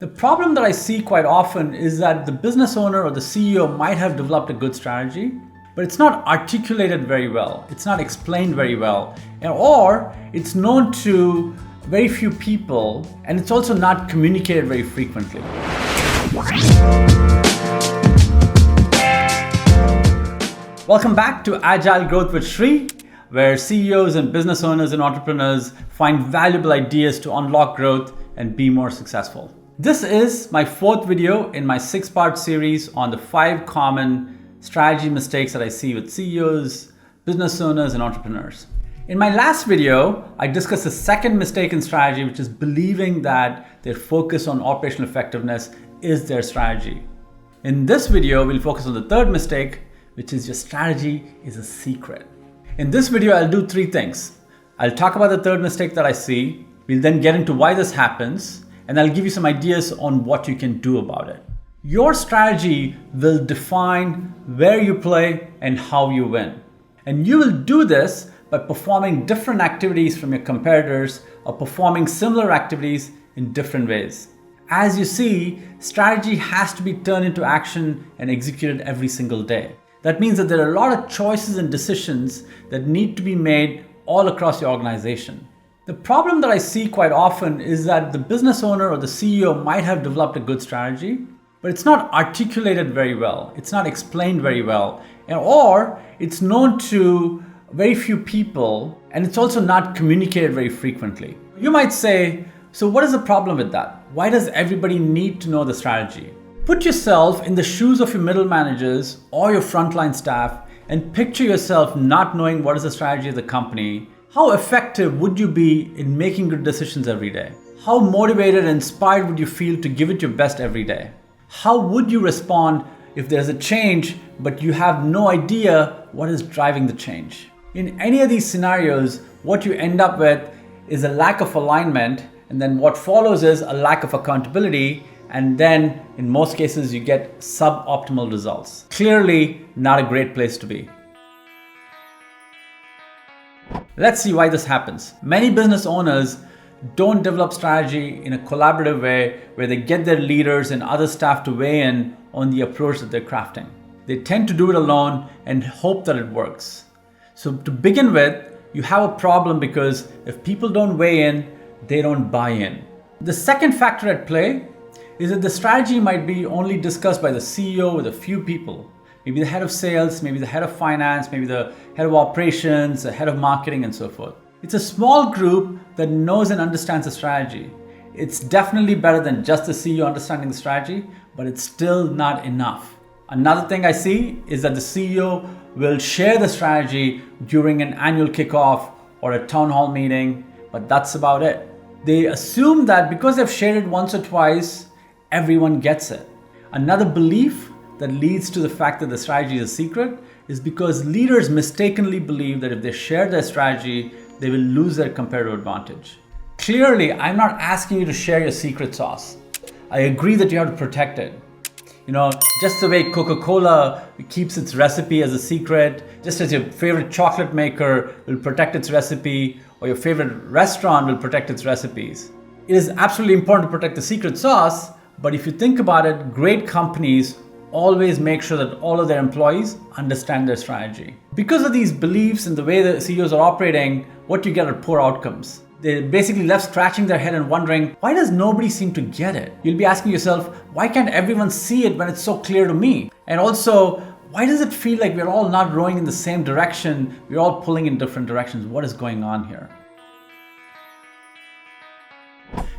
The problem that I see quite often is that the business owner or the CEO might have developed a good strategy, but it's not articulated very well. It's not explained very well, or it's known to very few people, and it's also not communicated very frequently. Welcome back to Agile Growth with Shri, where CEOs and business owners and entrepreneurs find valuable ideas to unlock growth and be more successful. This is my fourth video in my 6-part series on the 5 common strategy mistakes that I see with CEOs, business owners, and entrepreneurs. In my last video, I discussed the second mistake in strategy, which is believing that their focus on operational effectiveness is their strategy. In this video, we'll focus on the third mistake, which is your strategy is a secret. In this video, I'll do 3 things. I'll talk about the third mistake that I see. We'll then get into why this happens, and I'll give you some ideas on what you can do about it. Your strategy will define where you play and how you win. And you will do this by performing different activities from your competitors or performing similar activities in different ways. As you see, strategy has to be turned into action and executed every single day. That means that there are a lot of choices and decisions that need to be made all across your organization. The problem that I see quite often is that the business owner or the CEO might have developed a good strategy, but it's not articulated very well. It's not explained very well, or it's known to very few people, and it's also not communicated very frequently. You might say, so what is the problem with that? Why does everybody need to know the strategy? Put yourself in the shoes of your middle managers or your frontline staff and picture yourself not knowing what is the strategy of the company. How effective would you be in making good decisions every day? How motivated and inspired would you feel to give it your best every day? How would you respond if there's a change, but you have no idea what is driving the change? In any of these scenarios, what you end up with is a lack of alignment, and then what follows is a lack of accountability, and then in most cases you get suboptimal results. Clearly not a great place to be. Let's see why this happens. Many business owners don't develop strategy in a collaborative way where they get their leaders and other staff to weigh in on the approach that they're crafting. They tend to do it alone and hope that it works. So to begin with, you have a problem because if people don't weigh in, they don't buy in. The second factor at play is that the strategy might be only discussed by the CEO with a few people. Maybe the head of sales, maybe the head of finance, maybe the head of operations, the head of marketing, and so forth. It's a small group that knows and understands the strategy. It's definitely better than just the CEO understanding the strategy, but it's still not enough. Another thing I see is that the CEO will share the strategy during an annual kickoff or a town hall meeting, but that's about it. They assume that because they've shared it once or twice, everyone gets it. Another belief that leads to the fact that the strategy is a secret is because leaders mistakenly believe that if they share their strategy, they will lose their competitive advantage. Clearly, I'm not asking you to share your secret sauce. I agree that you have to protect it. Just the way Coca-Cola keeps its recipe as a secret, just as your favorite chocolate maker will protect its recipe, or your favorite restaurant will protect its recipes. It is absolutely important to protect the secret sauce, but if you think about it, great companies always make sure that all of their employees understand their strategy. Because of these beliefs and the way the CEOs are operating, what you get are poor outcomes. They're basically left scratching their head and wondering, why does nobody seem to get it? You'll be asking yourself, why can't everyone see it when it's so clear to me? And also, why does it feel like we're all not rowing in the same direction? We're all pulling in different directions. What is going on here?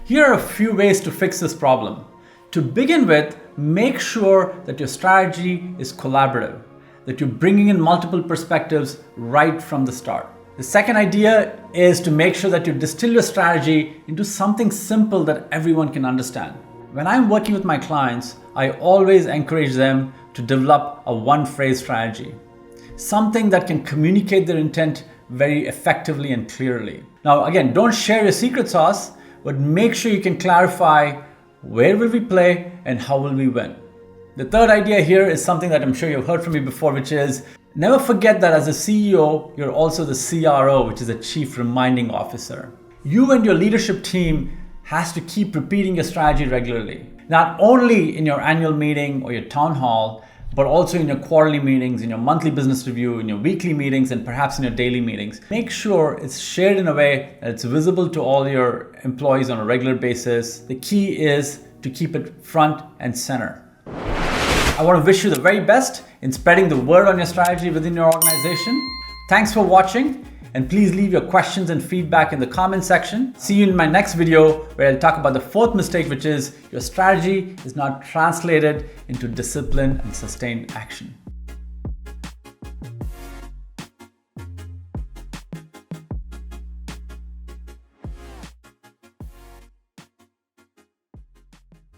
Here are a few ways to fix this problem. To begin with, make sure that your strategy is collaborative, that you're bringing in multiple perspectives right from the start. The second idea is to make sure that you distill your strategy into something simple that everyone can understand. When I'm working with my clients, I always encourage them to develop a one-phrase strategy, something that can communicate their intent very effectively and clearly. Now, again, don't share your secret sauce, but make sure you can clarify where will we play and how will we win. The third idea here is something that I'm sure you've heard from me before, which is never forget that as a CEO, you're also the CRO, which is a Chief Reminding Officer. You and your leadership team has to keep repeating your strategy regularly. Not only in your annual meeting or your town hall, but also in your quarterly meetings, in your monthly business review, in your weekly meetings, and perhaps in your daily meetings. Make sure it's shared in a way that it's visible to all your employees on a regular basis. The key is to keep it front and center. I want to wish you the very best in spreading the word on your strategy within your organization. Thanks for watching, and please leave your questions and feedback in the comment section. See you in my next video, where I'll talk about the fourth mistake, which is your strategy is not translated into discipline and sustained action.